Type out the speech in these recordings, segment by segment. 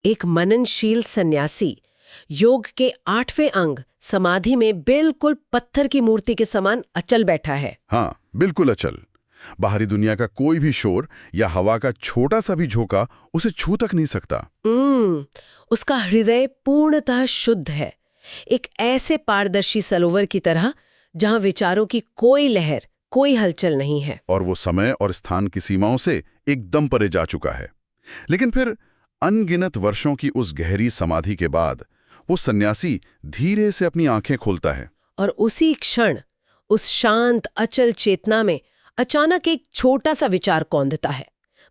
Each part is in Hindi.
एक मननशील सन्यासी योग के 8वें अंग समाधि में बिल्कुल पत्थर की मूर्ति के समान अचल बैठा है। हाँ, बिल्कुल अचल। बाहरी दुनिया का कोई भी शोर या हवा का छोटा सा भी झोंका उसे छू तक नहीं सकता। उसका हृदय पूर्णतः शुद्ध है, एक ऐसे पारदर्शी सरोवर की तरह जहां विचारों की कोई लहर, कोई हलचल नहीं है। और वो समय और स्थान की सीमाओं से एकदम परे जा चुका है। लेकिन फिर अनगिनत वर्षों की उस गहरी समाधि के बाद वो सन्यासी धीरे से अपनी आंखें खोलता है। और उसी क्षण उस शांत अचल चेतना में अचानक एक छोटा सा विचार कौंधता है।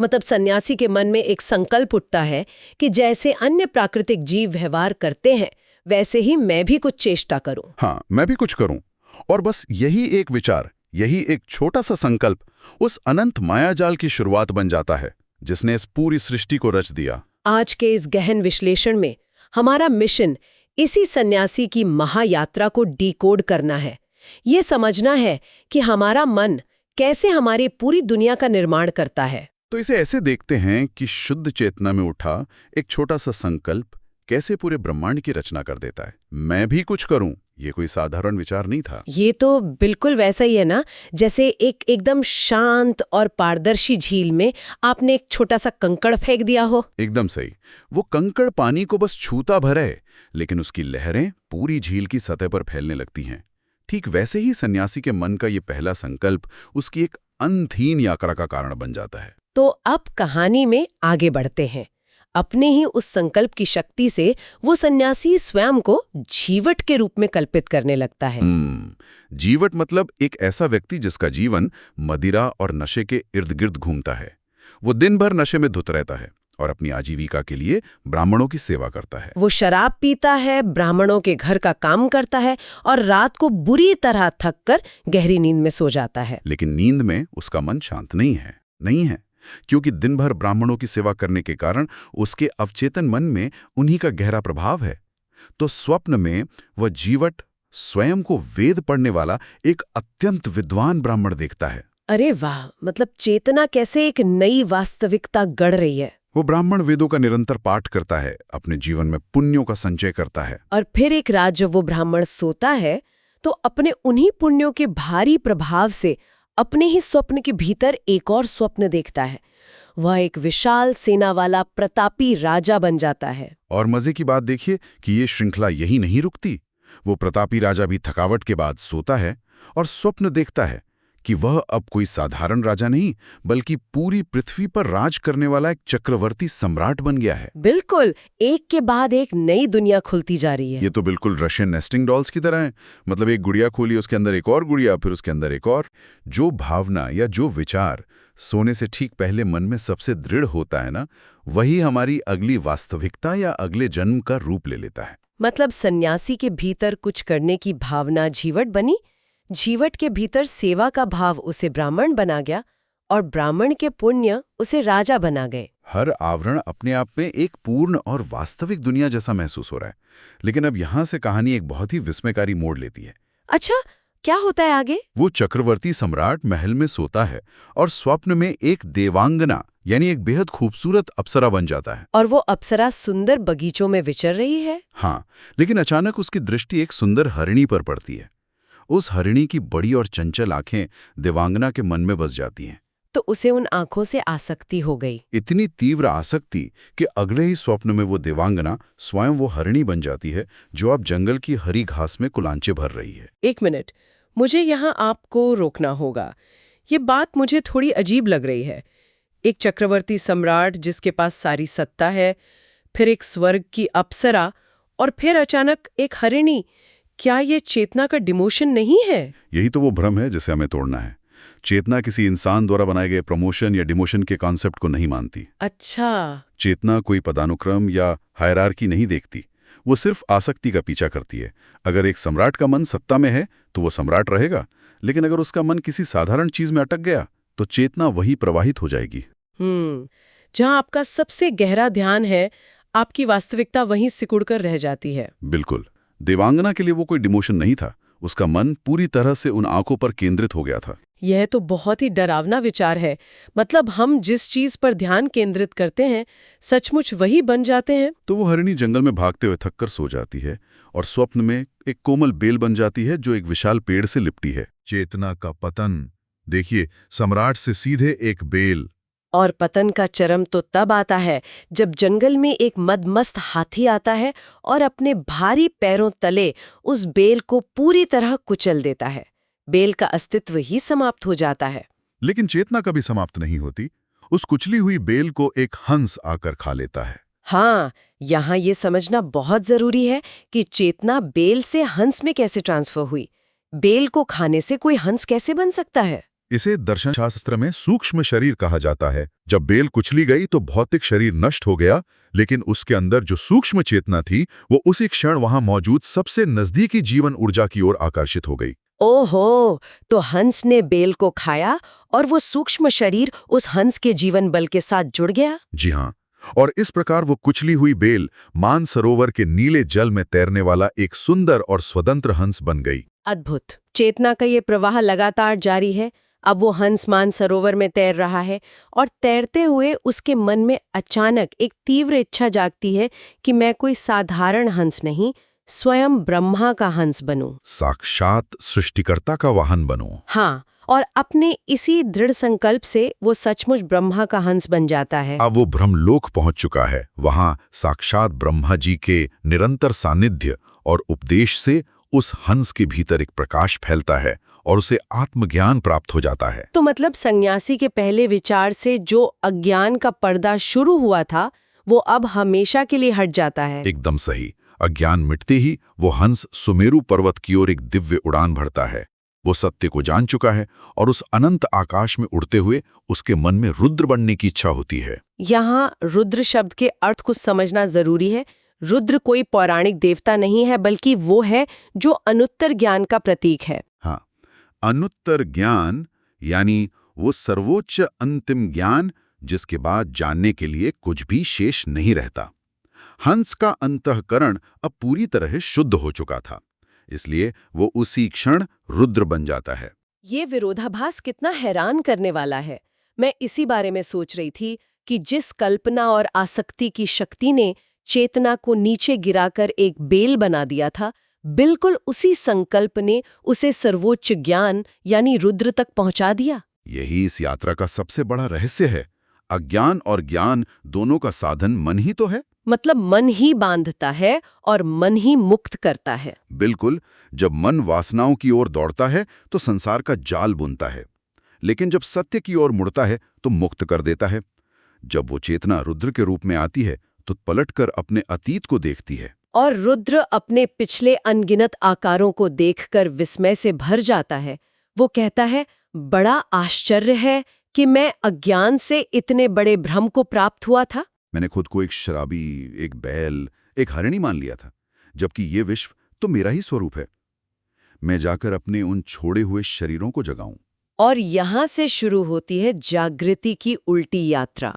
मतलब सन्यासी के मन में एक संकल्प उठता है कि जैसे अन्य प्राकृतिक जीव व्यवहार करते हैं वैसे ही मैं भी कुछ चेष्टा करूं। हाँ, मैं भी कुछ करूं। और बस यही एक विचार, यही एक छोटा सा संकल्प उस अनंत मायाजाल की शुरुआत बन जाता है जिसने इस पूरी सृष्टि को रच दिया। आज के इस गहन विश्लेषण में हमारा मिशन इसी सन्यासी की महायात्रा को डिकोड करना है। ये समझना है कि हमारा मन कैसे हमारी पूरी दुनिया का निर्माण करता है। तो इसे ऐसे देखते हैं कि शुद्ध चेतना में उठा एक छोटा सा संकल्प कैसे पूरे ब्रह्मांड की रचना कर देता है। मैं भी कुछ करूं, ये कोई साधारण विचार नहीं था। ये तो बिल्कुल वैसा ही है ना, जैसे एक एकदम शांत और पारदर्शी झील में आपने एक छोटा सा कंकड़ फेंक दिया हो। एकदम सही। वो कंकड़ पानी को बस छूता भर है, लेकिन उसकी लहरें पूरी झील की सतह पर फैलने लगती हैं। ठीक वैसे ही सन्यासी के मन का ये पहला संकल्प उसकी एक अनंतहीन यात्रा का कारण बन जाता है। तो अब कहानी में आगे बढ़ते हैं। अपने ही उस संकल्प की शक्ति से वो सन्यासी स्वयं को जीवट के रूप में कल्पित करने लगता है। जीवट मतलब एक ऐसा व्यक्ति जिसका जीवन मदिरा और नशे के इर्द गिर्द घूमता है। वो दिन भर नशे में धुत रहता है और अपनी आजीविका के लिए ब्राह्मणों की सेवा करता है। वो शराब पीता है, ब्राह्मणों के घर का काम करता है और रात को बुरी तरह थक कर गहरी नींद में सो जाता है। लेकिन नींद में उसका मन शांत नहीं है, क्योंकि दिन भर ब्राह्मणों की सेवा करने के कारण उसके अवचेतन मन में उन्हीं का गहरा प्रभाव है। तो स्वप्न में वह जीवट स्वयं को वेद पढ़ने वाला एक अत्यंत विद्वान ब्राह्मण देखता है। अरे वाह, मतलब चेतना कैसे एक नई वास्तविकता गढ़ रही है। वो ब्राह्मण वेदों का निरंतर पाठ करता है, अपने जीवन में पुण्यों का संचय करता है। और फिर एक रात जब वो ब्राह्मण सोता है तो अपने उन्हीं पुण्यों के भारी प्रभाव से अपने ही स्वप्न के भीतर एक और स्वप्न देखता है। वह एक विशाल सेना वाला प्रतापी राजा बन जाता है। और मजे की बात देखिए कि ये श्रृंखला यही नहीं रुकती। वो प्रतापी राजा भी थकावट के बाद सोता है और स्वप्न देखता है कि वह अब कोई साधारण राजा नहीं, बल्कि पूरी पृथ्वी पर राज करने वाला एक चक्रवर्ती सम्राट बन गया है। बिल्कुल, एक के बाद एक नई दुनिया खुलती जा रही है। ये तो बिल्कुल रशियन नेस्टिंग डॉल्स की तरह है। मतलब एक गुड़िया खोली, उसके अंदर एक और गुड़िया, फिर उसके अंदर एक और। जो भावना या जो विचार सोने से ठीक पहले मन में सबसे दृढ़ होता है ना, वही हमारी अगली वास्तविकता या अगले जन्म का रूप ले लेता है। मतलब सन्यासी के भीतर कुछ करने की भावना जीवट बनी, जीवट के भीतर सेवा का भाव उसे ब्राह्मण बना गया और ब्राह्मण के पुण्य उसे राजा बना गए। हर आवरण अपने आप में एक पूर्ण और वास्तविक दुनिया जैसा महसूस हो रहा है। लेकिन अब यहाँ से कहानी एक बहुत ही विस्मयकारी मोड़ लेती है। अच्छा, क्या होता है आगे? वो चक्रवर्ती सम्राट महल में सोता है और स्वप्न में एक देवांगना यानी एक बेहद खूबसूरत अप्सरा बन जाता है। और वो अप्सरा सुंदर बगीचों में विचर रही है। हाँ, लेकिन अचानक उसकी दृष्टि एक सुंदर हरिणी पर पड़ती है। उस हरिणी की बड़ी और चंचल आंखें देवांगना के मन में बस जाती हैं। तो उसे उन आंखों से आसक्ति हो गई। इतनी तीव्र आसक्ति कि अगले ही स्वप्न में वो देवांगना स्वयं वो हरिणी बन जाती है जो अब जंगल की हरी घास में कुलांचे भर रही है। एक मिनट, मुझे यहाँ आपको रोकना होगा। ये बात मुझे थोड़ी अजीब लग रही है। एक चक्रवर्ती सम्राट जिसके पास सारी सत्ता है, फिर एक स्वर्ग की अप्सरा और फिर अचानक एक हरिणी। क्या ये चेतना का डिमोशन नहीं है? यही तो वो भ्रम है जिसे हमें तोड़ना है। चेतना किसी इंसान द्वारा बनाए गए प्रमोशन या डिमोशन के कॉन्सेप्ट को नहीं मानती। अच्छा। चेतना कोई पदानुक्रम या हायरार्की नहीं देखती, वो सिर्फ आसक्ति का पीछा करती है। अगर एक सम्राट का मन सत्ता में है तो वो सम्राट रहेगा, लेकिन अगर उसका मन किसी साधारण चीज में अटक गया तो चेतना वही प्रवाहित हो जाएगी। जहां आपका सबसे गहरा ध्यान है, आपकी वास्तविकता वहीं सिकुड़कर रह जाती है। बिल्कुल। देवांगना के लिए वो कोई डिमोशन नहीं था, उसका मन पूरी तरह से उन आंखों पर केंद्रित हो गया था। यह तो बहुत ही डरावना विचार है। मतलब हम जिस चीज पर ध्यान केंद्रित करते हैं सचमुच वही बन जाते हैं। तो वो हरिणी जंगल में भागते हुए थककर सो जाती है और स्वप्न में एक कोमल बेल बन जाती है जो एक विशाल पेड़ से लिपटी है। चेतना का पतन। देखिए, सम्राट से सीधे एक बेल। और पतन का चरम तो तब आता है जब जंगल में एक मदमस्त हाथी आता है और अपने भारी पैरों तले उस बेल को पूरी तरह कुचल देता है। बेल का अस्तित्व ही समाप्त हो जाता है। लेकिन चेतना कभी समाप्त नहीं होती। उस कुचली हुई बेल को एक हंस आकर खा लेता है। हाँ, यहाँ ये समझना बहुत जरूरी है कि चेतना बेल से हंस में कैसे ट्रांसफर हुई। बेल को खाने से कोई हंस कैसे बन सकता है? इसे दर्शनशास्त्र में सूक्ष्म शरीर कहा जाता है। जब बेल कुचली गई तो भौतिक शरीर नष्ट हो गया, लेकिन उसके अंदर जो सूक्ष्म चेतना थी वो उसी क्षण वहां मौजूद सबसे नजदीकी जीवन ऊर्जा की ओर आकर्षित हो गई। ओहो, तो हंस ने बेल को खाया और वो सूक्ष्म शरीर उस हंस के जीवन बल के साथ जुड़ गया। जी हाँ, और इस प्रकार वो कुचली हुई बेल मानसरोवर के नीले जल में तैरने वाला एक सुंदर और स्वतंत्र हंस बन गई। अद्भुत। चेतना का ये प्रवाह लगातार जारी है। अब वो हंस मानसरोवर में तैर रहा है और तैरते हुए उसके मन में अचानक एक तीव्र इच्छा जागती है कि मैं कोई साधारण हंस नहीं, स्वयं ब्रह्मा का हंस बनूं। साक्षात सृष्टिकर्ता का वाहन बनो। हाँ, और अपने इसी दृढ़ संकल्प से वो सचमुच ब्रह्मा का हंस बन जाता है। अब वो ब्रह्मलोक पहुंच चुका है। वहां साक्षात ब्रह्मा जी के निरंतर सानिध्य और उपदेश से उस हंस के भीतर एक प्रकाश फैलता है और उसे आत्मज्ञान प्राप्त हो जाता है। तो मतलब सन्यासी के पहले विचार से जो अज्ञान का पर्दा शुरू हुआ था वो अब हमेशा के लिए हट जाता है। एकदम सही। अज्ञान मिटते ही वो हंस सुमेरु पर्वत की ओर एक दिव्य उड़ान भरता है। वो सत्य को जान चुका है और उस अनंत आकाश में उड़ते हुए उसके मन में रुद्र बनने की इच्छा होती है। यहाँ रुद्र शब्द के अर्थ को समझना जरूरी है। रुद्र कोई पौराणिक देवता नहीं है, बल्कि वो है जो अनुत्तर ज्ञान का प्रतीक है। हाँ, अनुत्तर ज्ञान यानी वो सर्वोच्च अंतिम ज्ञान जिसके बाद जानने के लिए कुछ भी शेष नहीं रहता। हंस का अंतःकरण अब पूरी तरह शुद्ध हो चुका था, इसलिए वो उसी क्षण रुद्र बन जाता है। ये विरोधाभास कितना हैरान करने वाला है। मैं इसी बारे में सोच रही थी कि जिस कल्पना और आसक्ति की शक्ति ने चेतना को नीचे गिराकर एक बेल बना दिया था, बिल्कुल उसी संकल्प ने उसे सर्वोच्च ज्ञान यानी रुद्र तक पहुंचा दिया। यही इस यात्रा का सबसे बड़ा रहस्य है। अज्ञान और ज्ञान दोनों का साधन मन ही तो है। मतलब मन ही बांधता है और मन ही मुक्त करता है। बिल्कुल। जब मन वासनाओं की ओर दौड़ता है तो संसार का जाल बुनता है, लेकिन जब सत्य की ओर मुड़ता है तो मुक्त कर देता है। जब वो चेतना रुद्र के रूप में आती है तो पलटकर अपने अतीत को देखती है और रुद्र अपने पिछले अनगिनत आकारों को देखकर विस्मय से भर जाता है। वो कहता है, बड़ा आश्चर्य है कि मैं अज्ञान से इतने बड़े भ्रम को प्राप्त हुआ था। मैंने खुद को एक शराबी, एक बैल, एक हरिणी मान लिया था, जबकि ये विश्व तो मेरा ही स्वरूप है। मैं जाकर अपने उन छोड़े हुए शरीरों को जगाऊं। और यहाँ से शुरू होती है जागृति की उल्टी यात्रा।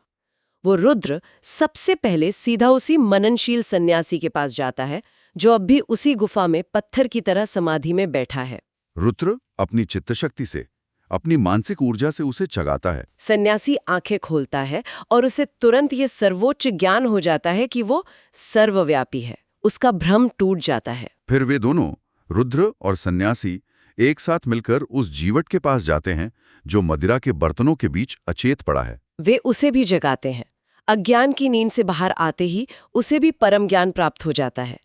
वो रुद्र सबसे पहले सीधा उसी मननशील सन्यासी के पास जाता है जो अब भी उसी गुफा में पत्थर की तरह समाधि में बैठा है। रुद्र अपनी चित्तशक्ति से, अपनी मानसिक ऊर्जा से उसे जगाता है। सन्यासी आंखें खोलता है और उसे तुरंत ये सर्वोच्च ज्ञान हो जाता है कि वो सर्वव्यापी है। उसका भ्रम टूट जाता है। फिर वे दोनों, रुद्र और सन्यासी, एक साथ मिलकर उस जीवट के पास जाते हैं जो मदिरा के बर्तनों के बीच अचेत पड़ा है। वे उसे भी जगाते हैं। अज्ञान की नींद से बाहर आते ही उसे भी परम ज्ञान प्राप्त हो जाता है।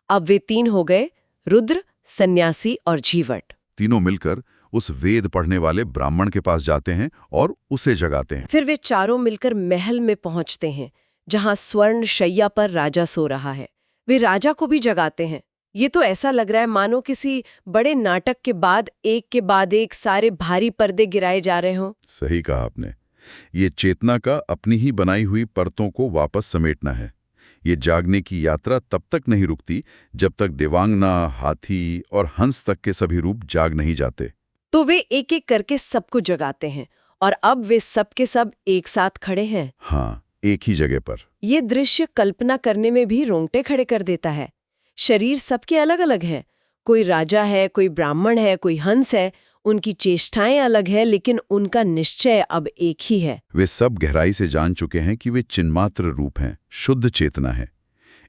अब वे तीन हो गए, रुद्र, सन्यासी और जीवट। तीनों मिलकर उस वेद पढ़ने वाले ब्राह्मण के पास जाते हैं और उसे जगाते हैं। फिर वे चारों मिलकर महल में पहुंचते हैं जहां स्वर्ण शैया पर राजा सो रहा है। वे राजा को भी जगाते हैं। ये तो ऐसा लग रहा है मानो किसी बड़े नाटक के बाद एक सारे भारी पर्दे गिराए जा रहे हों। सही कहा आपने। ये चेतना का अपनी ही बनाई हुई परतों को वापस समेटना है। ये जागने की यात्रा तब तक नहीं रुकती जब तक देवांगना, हाथी और हंस तक के सभी रूप जाग नहीं जाते। तो वे एक एक करके सबको जगाते हैं और अब वे सब के सब एक साथ खड़े हैं। हाँ, एक ही जगह पर। ये दृश्य कल्पना करने में भी रोंगटे खड़े कर देता है। शरीर सबके अलग अलग हैं। कोई राजा है, कोई ब्राह्मण है, कोई हंस है। उनकी चेष्टाएं अलग है, लेकिन उनका निश्चय अब एक ही है। वे सब गहराई से जान चुके हैं कि वे चिन्मात्र रूप हैं, शुद्ध चेतना है।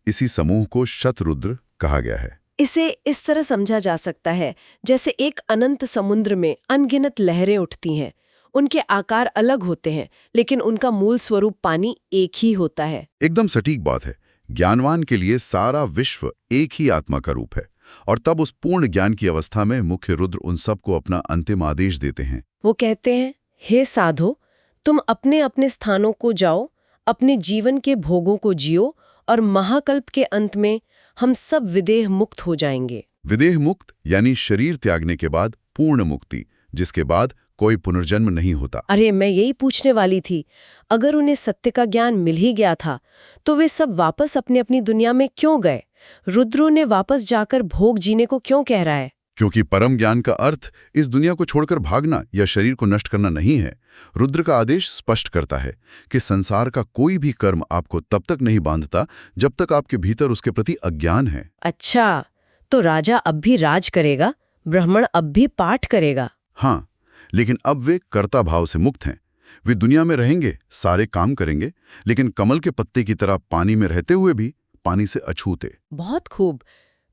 इसी समूह को शतरुद्र कहा गया है। इसे इस तरह समझा जा सकता है जैसे एक अनंत समुद्र में अनगिनत लहरें उठती हैं। उनके आकार अलग होते हैं, लेकिन उनका मूल स्वरूप पानी एक ही होता है। एकदम सटीक बात है। ज्ञानवान के लिए सारा विश्व एक ही आत्मा का रूप है, और तब उस पूर्ण ज्ञान की अवस्था में मुख्य रुद्र उन सबको अपना अंतिम आदेश देते हैं। वो कहते हैं, हे साधो, तुम अपने अपने स्थानों को जाओ, अपने जीवन के भोगों को जियो, और महाकल्प के अंत में हम सब विदेह मुक्त हो जाएंगे। विदेह मुक्त यानी शरीर त्यागने के बाद पूर्ण मुक्ति, जिसके बाद कोई पुनर्जन्म नहीं होता। अरे, मैं यही पूछने वाली थी। अगर उन्हें सत्य का ज्ञान मिल ही गया था, तो वे सब वापस अपनी अपनी दुनिया में क्यों गए? रुद्र ने वापस जाकर भोग जीने को क्यों कह रहा है? क्योंकि परम ज्ञान का अर्थ इस दुनिया को छोड़कर भागना या शरीर को नष्ट करना नहीं है। रुद्र का आदेश स्पष्ट करता है कि संसार का कोई भी कर्म आपको तब तक नहीं बांधता जब तक आपके भीतर उसके प्रति अज्ञान है। अच्छा, तो राजा अब भी राज करेगा, ब्राह्मण अब भी पाठ करेगा। हाँ, लेकिन अब वे कर्ता भाव से मुक्त हैं। वे दुनिया में रहेंगे, सारे काम करेंगे, लेकिन कमल के पत्ते की तरह पानी में रहते हुए भी पानी से अछूते। बहुत खूब।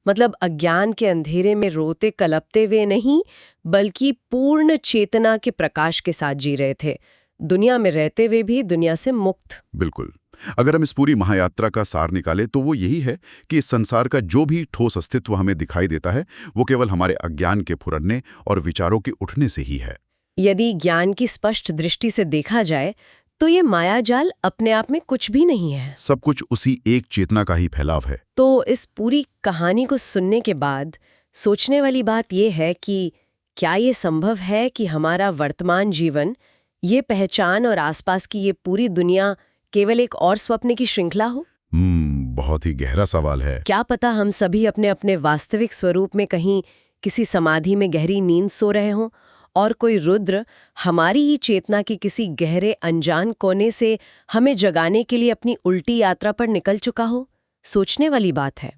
मतलब अज्ञान के अंधेरे में रोते कलपते हुए नहीं, बल्कि पूर्ण चेतना के प्रकाश के साथ जी रहे थे, दुनिया में रहते हुए भी दुनिया से मुक्त। बिल्कुल। अगर हम इस पूरी महायात्रा का सार निकालें तो वो यही है कि इस संसार का जो भी ठोस अस्तित्व हमें दिखाई देता है, वो केवल हमारे अज्ञान के फुरने और विचारों के उठने से ही है। यदि ज्ञान की स्पष्ट दृष्टि से देखा जाए तो ये मायाजाल अपने आप में कुछ भी नहीं है। सब कुछ उसी एक चेतना का ही फैलाव है। तो इस पूरी कहानी को सुनने के बाद सोचने वाली बात यह है कि क्या ये संभव है कि हमारा वर्तमान जीवन, ये पहचान और आसपास की ये पूरी दुनिया केवल एक और स्वप्न की श्रृंखला हो? बहुत ही गहरा सवाल है। क्या पता हम सभी अपने अपने वास्तविक स्वरूप में कहीं किसी समाधि में गहरी नींद सो रहे हों, और कोई रुद्र हमारी ही चेतना की किसी गहरे अनजान कोने से हमें जगाने के लिए अपनी उल्टी यात्रा पर निकल चुका हो। सोचने वाली बात है।